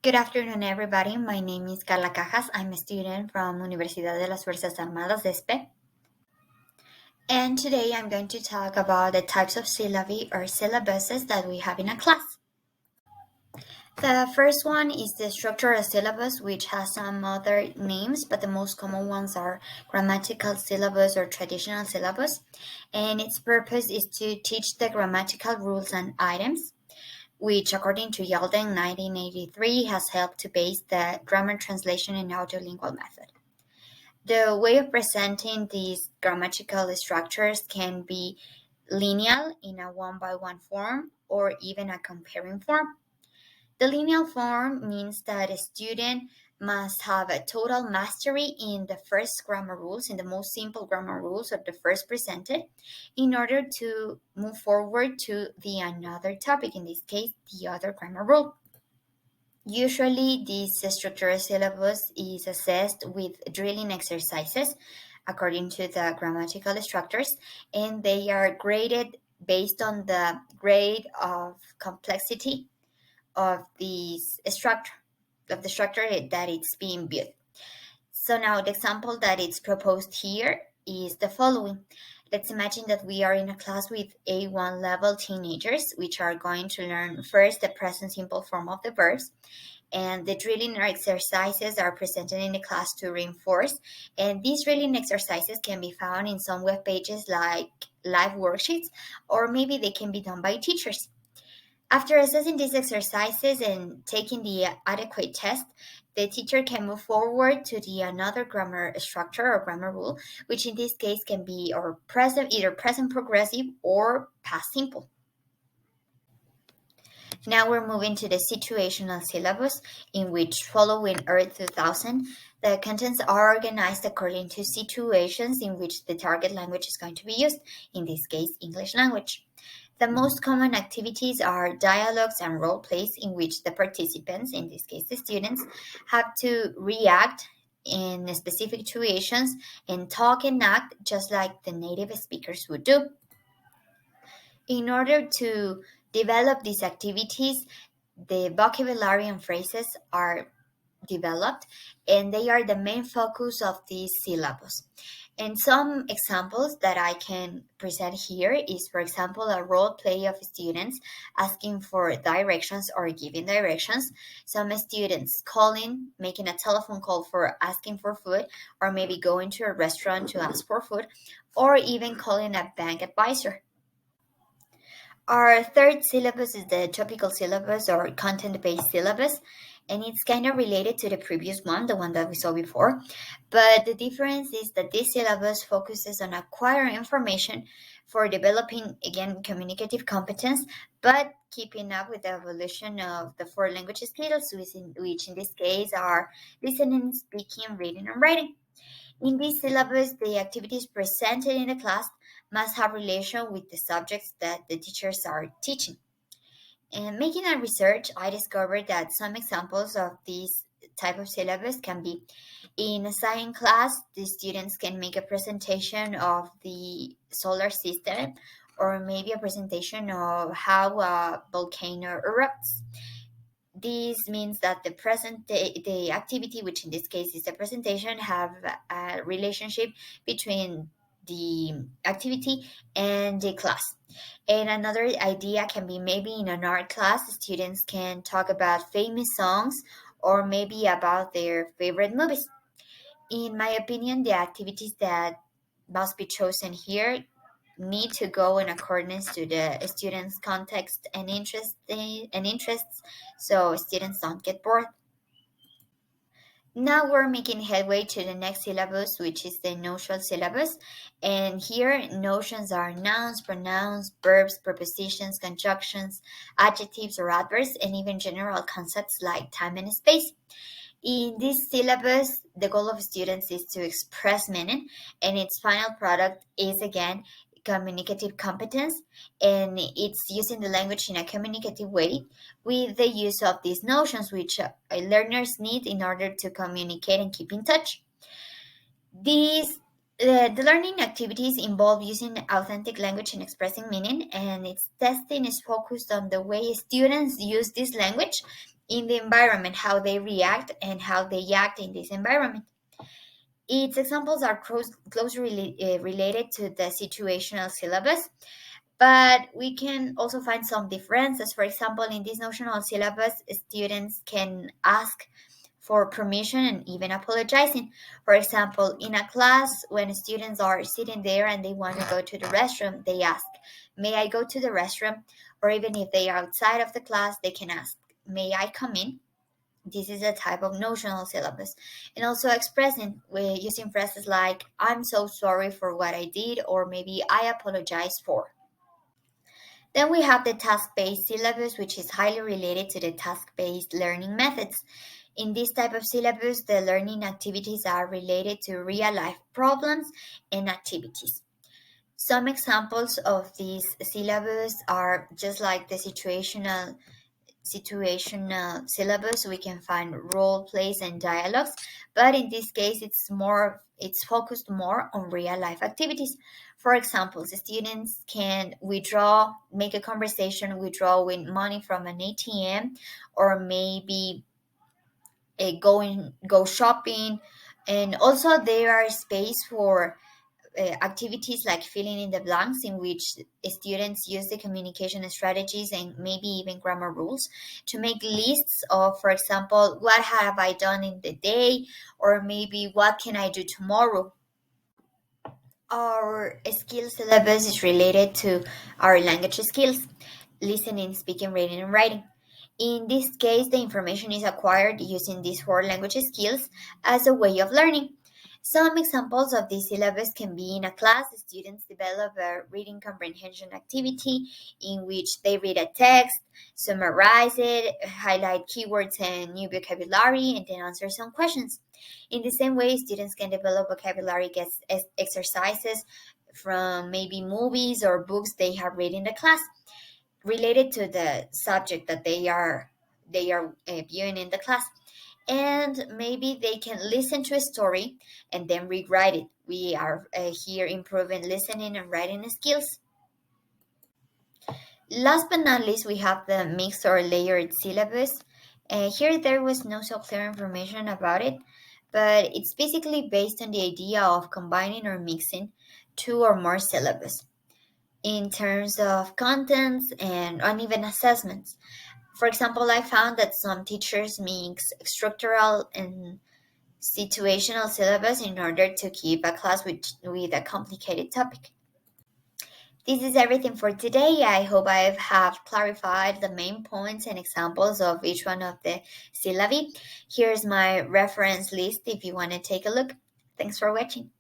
Good afternoon, everybody. My name is Karla Cajas. I'm a student from Universidad de las Fuerzas Armadas de ESPE. And today I'm going to talk about the types of syllabi or syllabuses that we have in a class. The first one is the structural syllabus, which has some other names, but the most common ones are grammatical syllabus or traditional syllabus. And its purpose is to teach the grammatical rules and items, which, according to Yalda in 1983, has helped to base the grammar translation and audiolingual method. The way of presenting these grammatical structures can be lineal in a one-by-one form or even a comparing form. The lineal form means that a student must have a total mastery in the first grammar rules, in the most simple grammar rules of the first presented, in order to move forward to the another topic, in this case, the other grammar rule. Usually, this structural syllabus is assessed with drilling exercises according to the grammatical structures, and they are graded based on the grade of complexity of this structure, of the structure that it's being built. So now the example that it's proposed here is the following. Let's imagine that we are in a class with A1 level teenagers, which are going to learn first the present simple form of the verbs, and the drilling exercises are presented in the class to reinforce. And these drilling exercises can be found in some web pages like live worksheets, or maybe they can be done by teachers. After assessing these exercises and taking the adequate test, the teacher can move forward to the another grammar structure or grammar rule, which in this case can be or present, either present progressive or past simple. Now we're moving to the situational syllabus, in which, following Earth 2000, the contents are organized according to situations in which the target language is going to be used, in this case, English language. The most common activities are dialogues and role plays, in which the participants, in this case the students, have to react in specific situations and talk and act just like the native speakers would do. In order to develop these activities, the vocabulary and phrases are developed, and they are the main focus of this syllabus. And some examples that I can present here is, for example, a role play of students asking for directions or giving directions. Some students calling, making a telephone call for asking for food, or maybe going to a restaurant to ask for food, or even calling a bank advisor. Our third syllabus is the topical syllabus or content-based syllabus, and it's kind of related to the previous one, the one that we saw before. But the difference is that this syllabus focuses on acquiring information for developing, again, communicative competence, but keeping up with the evolution of the four language skills, which in this case are listening, speaking, reading, and writing. In this syllabus, the activities presented in the class must have relation with the subjects that the teachers are teaching. And making a research, I discovered that some examples of this type of syllabus can be in a science class, the students can make a presentation of the solar system, or maybe a presentation of how a volcano erupts. This means that the activity, which in this case is the presentation, have a relationship between the activity and the class. And another idea can be maybe in an art class, students can talk about famous songs or maybe about their favorite movies. In my opinion, the activities that must be chosen here need to go in accordance to the students' context and interests, so students don't get bored. Now we're making headway to the next syllabus, which is the notional syllabus. And here, notions are nouns, pronouns, verbs, prepositions, conjunctions, adjectives or adverbs, and even general concepts like time and space. In this syllabus, the goal of students is to express meaning, and its final product is, again, communicative competence, and it's using the language in a communicative way with the use of these notions which learners need in order to communicate and keep in touch. These the learning activities involve using authentic language and expressing meaning, and its testing is focused on the way students use this language in the environment, how they react and how they act in this environment. Its examples are closely related to the situational syllabus, but we can also find some differences. For example, in this notional syllabus, students can ask for permission and even apologizing. For example, in a class, when students are sitting there and they want to go to the restroom, they ask, "May I go to the restroom?" Or even if they are outside of the class, they can ask, "May I come in?" This is a type of notional syllabus. And also expressing, using phrases like, "I'm so sorry for what I did," or maybe "I apologize for." Then we have the task-based syllabus, which is highly related to the task-based learning methods. In this type of syllabus, the learning activities are related to real-life problems and activities. Some examples of these syllabus are just like the situational syllabus. We can find role plays and dialogues, but in this case it's focused more on real life activities. For example, the students can make a conversation withdrawing money from an ATM, or maybe go shopping. And also there are space for activities like filling in the blanks, in which students use the communication strategies and maybe even grammar rules to make lists of, for example, what have I done in the day, or maybe what can I do tomorrow. Our skill syllabus is related to our language skills: listening, speaking, reading, and writing. In this case, the information is acquired using these four language skills as a way of learning. Some examples of this syllabus can be: in a class, the students develop a reading comprehension activity in which they read a text, summarize it, highlight keywords and new vocabulary, and then answer some questions. In the same way, students can develop vocabulary exercises from maybe movies or books they have read in the class related to the subject that they are viewing in the class. And maybe they can listen to a story and then rewrite it. We are here improving listening and writing skills. Last but not least, we have the mixed or layered syllabus. Here there was no so clear information about it, but it's basically based on the idea of combining or mixing two or more syllabus in terms of contents and uneven assessments. For example, I found that some teachers mix structural and situational syllabus in order to keep a class with a complicated topic. This is everything for today. I hope I have clarified the main points and examples of each one of the syllabi. Here's my reference list if you want to take a look. Thanks for watching.